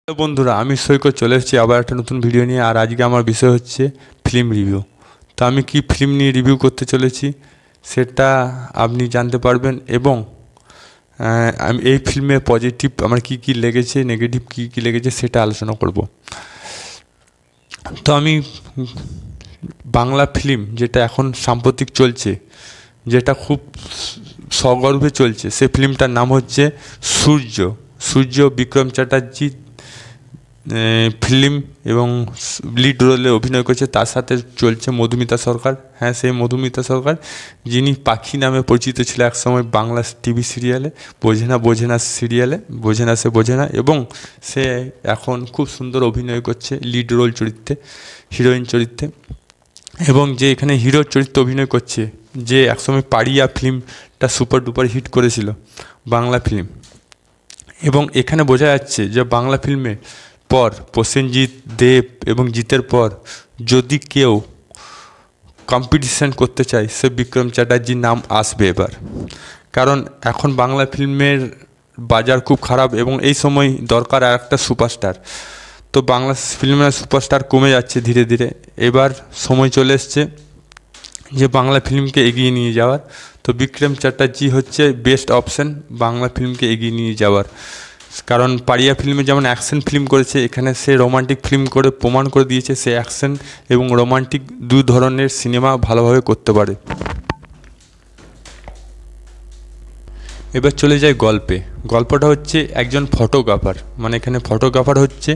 Hello বন্ধুরা, আমি সৈকত চলে এসেছি আবার একটা নতুন ভিডিও নিয়ে। আর আজকে আমার বিষয় হচ্ছে ফিল্ম রিভিউ। তো আমি কি ফিল্ম নিয়ে রিভিউ করতে চলেছি সেটা আপনি জানতে পারবেন, এবং আমি এই ফিল্মে পজিটিভ আমার কী কী লেগেছে, নেগেটিভ কী কী লেগেছে সেটা আলোচনা করব। তো আমি বাংলা ফিল্ম যেটা এখন সাম্প্রতিক চলছে, যেটা খুব সগর্বে চলছে, সে ফিল্মটার নাম হচ্ছে সূর্য। বিক্রম চ্যাটার্জি ফিল্ম এবং লিড রোলে অভিনয় করছে। তার সাথে চলছে মধুমিতা সরকার। হ্যাঁ, সেই মধুমিতা সরকার, যিনি পাখি নামে পরিচিত ছিল একসময় বাংলা টিভি সিরিয়ালে, বোঝে না সিরিয়ালে, বোঝে না, এবং সে এখন খুব সুন্দর অভিনয় করছে লিড রোল চরিত্রে, হিরোইন চরিত্রে। এবং যে এখানে হিরোর চরিত্রে অভিনয় করছে, যে একসময় পাড়িয়া ফিল্মটা সুপার ডুপার হিট করেছিল বাংলা ফিল্ম। এবং এখানে বোঝা যাচ্ছে যে বাংলা ফিল্মের পর প্রসেনজিৎ, দেব এবং জিতের পর যদি কেউ কম্পিটিশান করতে চায়, সে বিক্রম চ্যাটার্জির নাম আসবে এবার। কারণ এখন বাংলা ফিল্মের বাজার খুব খারাপ এবং এই সময় দরকার আর একটা সুপারস্টার। তো বাংলা ফিল্মের সুপারস্টার কমে যাচ্ছে ধীরে ধীরে। এবার সময় চলে এসছে যে বাংলা ফিল্মকে এগিয়ে নিয়ে যাওয়ার। তো বিক্রম চ্যাটার্জি হচ্ছে বেস্ট অপশান বাংলা ফিল্মকে এগিয়ে নিয়ে যাওয়ার। কারণ পাড়িয়া ফিল্মে যেমন অ্যাকশন ফিল্ম করেছে, এখানে সে রোমান্টিক ফিল্ম করে প্রমাণ করে দিয়েছে সে অ্যাকশন এবং রোমান্টিক দু ধরনের সিনেমা ভালোভাবে করতে পারে। এবার চলে যায় গল্পটা হচ্ছে একজন ফটোগ্রাফার, মানে এখানে ফটোগ্রাফার হচ্ছে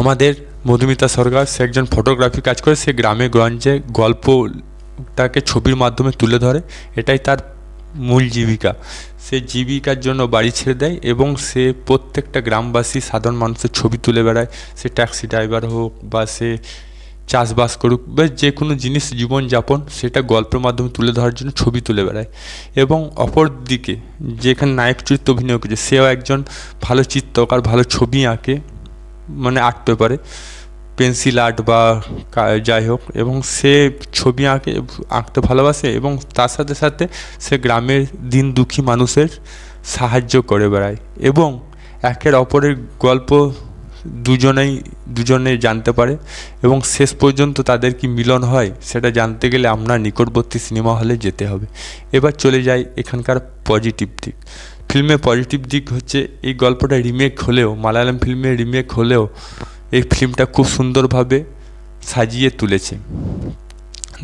আমাদের মধুমিতা সরকার। সে একজন ফটোগ্রাফি কাজ করে, সে গ্রামে গঞ্জে গল্পটাকে ছবির মাধ্যমে তুলে ধরে, এটাই তার মূল জীবিকা। সে জীবিকার জন্য বাড়ি ছেড়ে দেয় এবং সে প্রত্যেকটা গ্রামবাসী সাধারণ মানুষের ছবি তুলে বেড়ায়। সে ট্যাক্সি ড্রাইভার হোক বা সে চাষবাস করুক বা যে কোনো জিনিস জীবনযাপন, সেটা গল্পের মাধ্যমে তুলে ধরার জন্য ছবি তুলে বেড়ায়। এবং অপর দিকে যেখানে নায়ক চরিত্র অভিনয় করছে, সেও একজন ভালো চিত্রকার, ভালো ছবি আঁকে, মানে আর্ট পেপারে পেন্সিল আর্ট বা যাই হোক, এবং সে ছবি আঁকতে ভালোবাসে এবং তার সাথে সাথে সে গ্রামের দিন দুঃখী মানুষের সাহায্য করে বেড়ায়। এবং একের অপরের গল্প দুজনে জানতে পারে এবং শেষ পর্যন্ত তাদের কি মিলন হয় সেটা জানতে গেলে আপনার নিকটবর্তী সিনেমা হলে যেতে হবে। এবার চলে যাই এখানকার পজিটিভ দিক। ফিল্মের পজিটিভ দিক হচ্ছে এই গল্পটা মালায়ালাম ফিল্মের রিমেক হলেও এই ফিল্মটা খুব সুন্দরভাবে সাজিয়ে তুলেছে।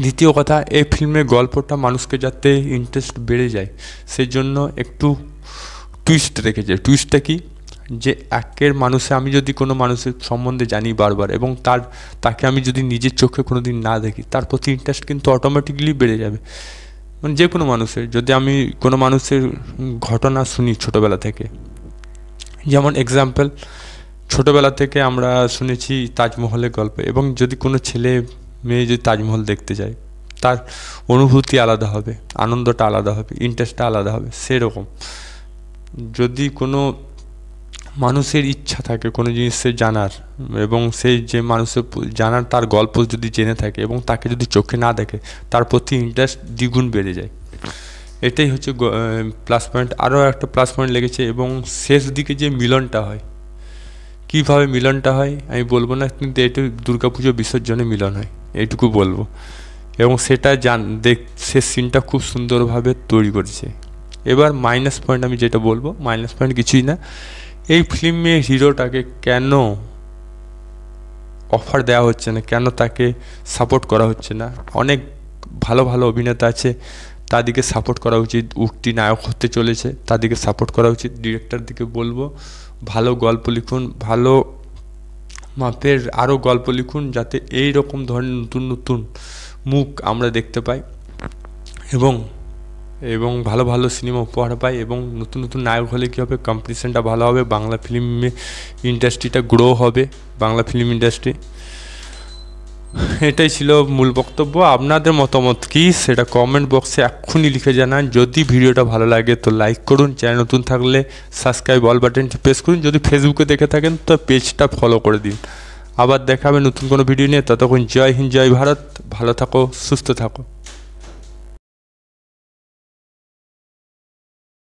দ্বিতীয় কথা, এই ফিল্মের গল্পটা মানুষকে যাতে ইন্টারেস্ট বেড়ে যায় সেই জন্য একটু টুইস্ট রেখেছে। টুইস্টটা কি, যে আমি যদি কোনো মানুষের সম্বন্ধে জানি বারবার এবং তাকে আমি যদি নিজের চোখে কোনো দিন না দেখি, তার প্রতি ইন্টারেস্ট কিন্তু অটোমেটিকলি বেড়ে যাবে। মানে যে কোনো মানুষের, যদি আমি কোনো মানুষের ঘটনা শুনি ছোটোবেলা থেকে, যেমন এক্সাম্পল, ছোটোবেলা থেকে আমরা শুনেছি তাজমহলের গল্প, এবং যদি কোনো ছেলে মেয়ে যদি তাজমহল দেখতে যায়, তার অনুভূতি আলাদা হবে, আনন্দটা আলাদা হবে, ইন্টারেস্টটা আলাদা হবে। সেরকম যদি কোনো মানুষের ইচ্ছা থাকে কোনো জিনিসের জানার, এবং সেই যে মানুষের জানার তার গল্প যদি জেনে থাকে এবং তাকে যদি চোখে না দেখে, তার প্রতি ইন্টারেস্ট দ্বিগুণ বেড়ে যায়। এটাই হচ্ছে প্লাস পয়েন্ট। আরও একটা প্লাস পয়েন্ট লেগেছে, এবং শেষ দিকে যে মিলনটা হয়, কীভাবে মিলনটা হয় আমি বলবো না, কিন্তু এইটুকু দুর্গাপুজো বিসর্জনে মিলন হয় এইটুকু বলবো। এবং সেটা শেষ সিনটা খুব সুন্দরভাবে তৈরি করেছে। এবার মাইনাস পয়েন্ট আমি যেটা বলবো, মাইনাস পয়েন্ট কিছুই না, এই ফিল্মে হিরোটাকে কেন অফার দেওয়া হচ্ছে না, কেন তাকে সাপোর্ট করা হচ্ছে না। অনেক ভালো ভালো অভিনেতা আছে, তাদেরকে সাপোর্ট করা উচিত। উঠতি নায়ক হতে চলেছে, তাদেরকে সাপোর্ট করা উচিত। ডিরেক্টর দিকে বলবো, ভালো গল্প লিখুন, ভালো মাপের আরও গল্প লিখুন, যাতে এই রকম ধরনের নতুন নতুন মুখ আমরা দেখতে পাই এবং ভালো ভালো সিনেমা উপহার পাই। এবং নতুন নতুন নায়ক হলে কী হবে, কম্পিটিশানটা ভালো হবে, বাংলা ফিল্মে ইন্ডাস্ট্রিটা গ্রো হবে, বাংলা ফিল্ম ইন্ডাস্ট্রি। এটাই ছিল মূল বক্তব্য। আপনাদের মতামত কী সেটা কমেন্ট বক্সে এক্ষুনি লিখে জানান। যদি ভিডিওটা ভালো লাগে তো লাইক করুন, চ্যানেল নতুন থাকলে সাবস্ক্রাইব অল বাটনটি প্রেস করুন, যদি ফেসবুকে দেখে থাকেন তো পেজটা ফলো করে দিন। আবার দেখা হবে নতুন কোনো ভিডিও নিয়ে। ততক্ষণ জয় হিন্দ, জয় ভারত, ভালো থাকো, সুস্থ থাকো।